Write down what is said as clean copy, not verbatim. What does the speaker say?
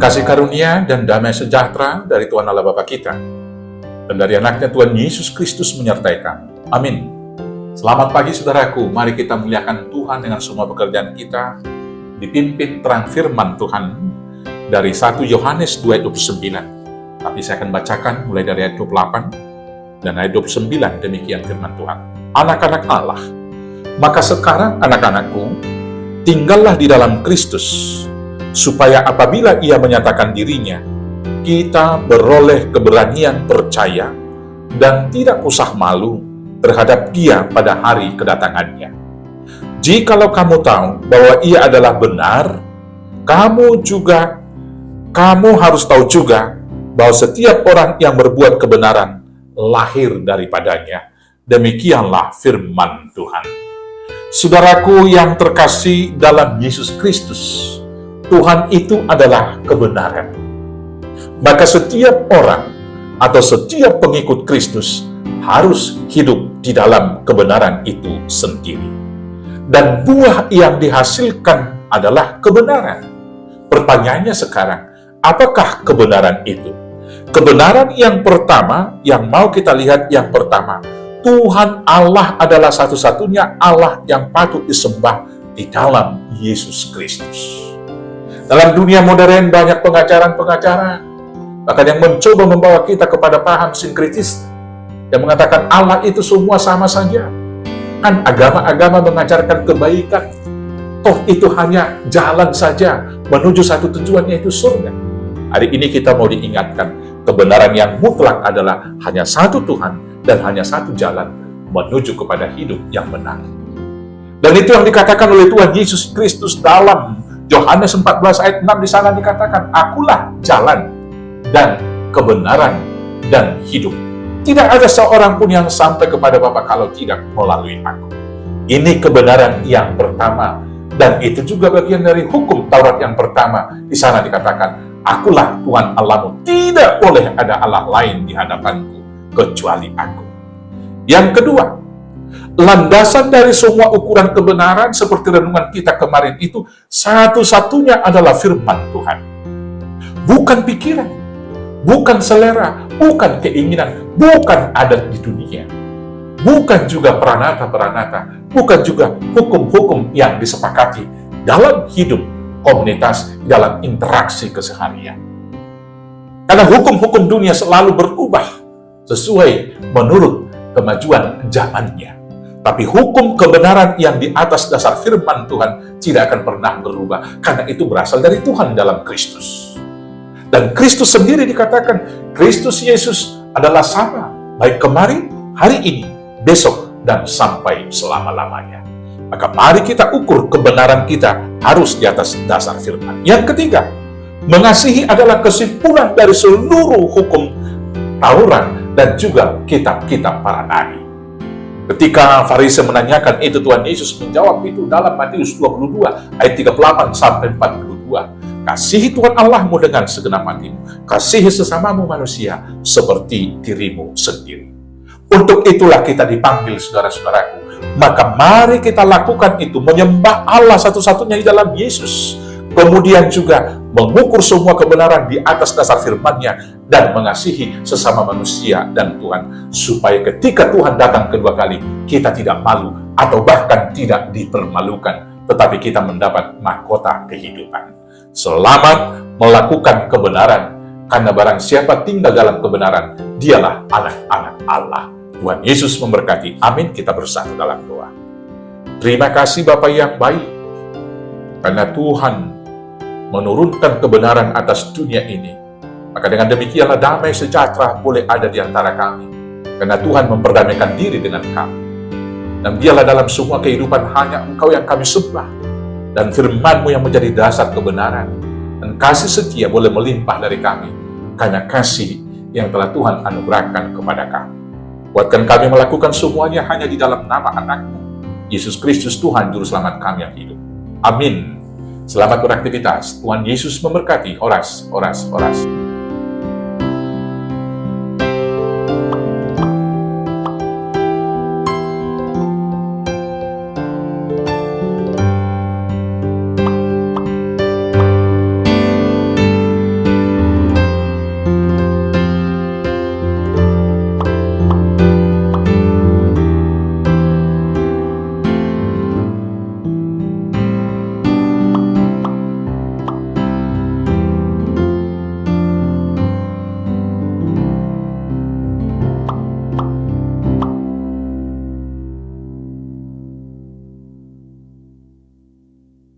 Kasih karunia dan damai sejahtera dari Tuhan Allah Bapa kita dan dari anaknya Tuhan Yesus Kristus menyertai kamu. Amin. Selamat pagi saudaraku, mari kita muliakan Tuhan dengan semua pekerjaan kita, dipimpin terang firman Tuhan dari 1 Yohanes 2:29. Tapi saya akan bacakan mulai dari ayat 28 dan ayat 29, demikian firman Tuhan. Anak-anak Allah, maka sekarang anak-anakku, tinggallah di dalam Kristus, supaya apabila Ia menyatakan dirinya, kita beroleh keberanian percaya dan tidak usah malu terhadap Dia pada hari kedatangannya. Jikalau kamu tahu bahwa Ia adalah benar, kamu harus tahu juga bahwa setiap orang yang berbuat kebenaran lahir daripadanya. Demikianlah firman Tuhan. Saudaraku yang terkasih dalam Yesus Kristus, Tuhan itu adalah kebenaran. Maka setiap orang atau setiap pengikut Kristus harus hidup di dalam kebenaran itu sendiri. Dan buah yang dihasilkan adalah kebenaran. Pertanyaannya sekarang, apakah kebenaran itu? Kebenaran yang pertama, yang mau kita lihat yang pertama, Tuhan Allah adalah satu-satunya Allah yang patut disembah di dalam Yesus Kristus. Dalam dunia modern banyak pengajaran-pengajaran, bahkan yang mencoba membawa kita kepada paham sinkritis, yang mengatakan Allah itu semua sama saja. Kan agama-agama mengajarkan kebaikan, toh itu hanya jalan saja menuju satu tujuan, yaitu surga. Hari ini kita mau diingatkan, kebenaran yang mutlak adalah hanya satu Tuhan dan hanya satu jalan menuju kepada hidup yang benar. Dan itu yang dikatakan oleh Tuhan Yesus Kristus dalam Yohanes 14 ayat 6, di sana dikatakan, akulah jalan dan kebenaran dan hidup. Tidak ada seorang pun yang sampai kepada Bapa kalau tidak melalui aku. Ini kebenaran yang pertama, dan itu juga bagian dari hukum Taurat yang pertama. Di sana dikatakan, akulah Tuhan Allahmu, tidak boleh ada Allah lain di hadapanku kecuali aku. Yang kedua, landasan dari semua ukuran kebenaran seperti renungan kita kemarin itu, satu-satunya adalah firman Tuhan. Bukan pikiran, bukan selera, bukan keinginan, bukan adat di dunia, bukan juga peranata-peranata, bukan juga hukum-hukum yang disepakati dalam hidup komunitas, dalam interaksi keseharian. Karena hukum-hukum dunia selalu berubah sesuai menurut kemajuan zamannya. Tapi hukum kebenaran yang di atas dasar firman Tuhan tidak akan pernah berubah, karena itu berasal dari Tuhan dalam Kristus. Dan Kristus sendiri dikatakan, Kristus Yesus adalah sama, baik kemarin, hari ini, besok, dan sampai selama-lamanya. Maka mari kita ukur kebenaran kita harus di atas dasar firman. Yang ketiga, mengasihi adalah kesimpulan dari seluruh hukum Taurat dan juga kitab-kitab para nabi. Ketika Farisi menanyakan itu, Tuhan Yesus menjawab itu dalam Matius 22 ayat 38 sampai 42. Kasihi Tuhan Allahmu dengan segenap hatimu, kasihi sesamamu manusia seperti dirimu sendiri. Untuk itulah kita dipanggil, saudara-saudaraku. Maka mari kita lakukan itu, menyembah Allah satu-satunya di dalam Yesus. Kemudian juga mengukur semua kebenaran di atas dasar firman-Nya dan mengasihi sesama manusia dan Tuhan, supaya ketika Tuhan datang kedua kali, kita tidak malu atau bahkan tidak dipermalukan, tetapi kita mendapat mahkota kehidupan. Selamat melakukan kebenaran, karena barang siapa tinggal dalam kebenaran, dialah anak-anak Allah. Tuhan Yesus memberkati. Amin. Kita bersatu dalam doa. Terima kasih Bapa yang baik, karena Tuhan menurunkan kebenaran atas dunia ini. Maka dengan demikianlah damai sejahtera boleh ada di antara kami, karena Tuhan memperdamaikan diri dengan kami. Dan biarlah dalam semua kehidupan hanya Engkau yang kami sembah, dan firman-Mu yang menjadi dasar kebenaran. Dan kasih setia boleh melimpah dari kami, karena kasih yang telah Tuhan anugerahkan kepada kami. Buatkan kami melakukan semuanya hanya di dalam nama anak-Mu, Yesus Kristus Tuhan Juru Selamat kami yang hidup. Amin. Selamat beraktivitas. Tuhan Yesus memberkati. Horas, horas, horas.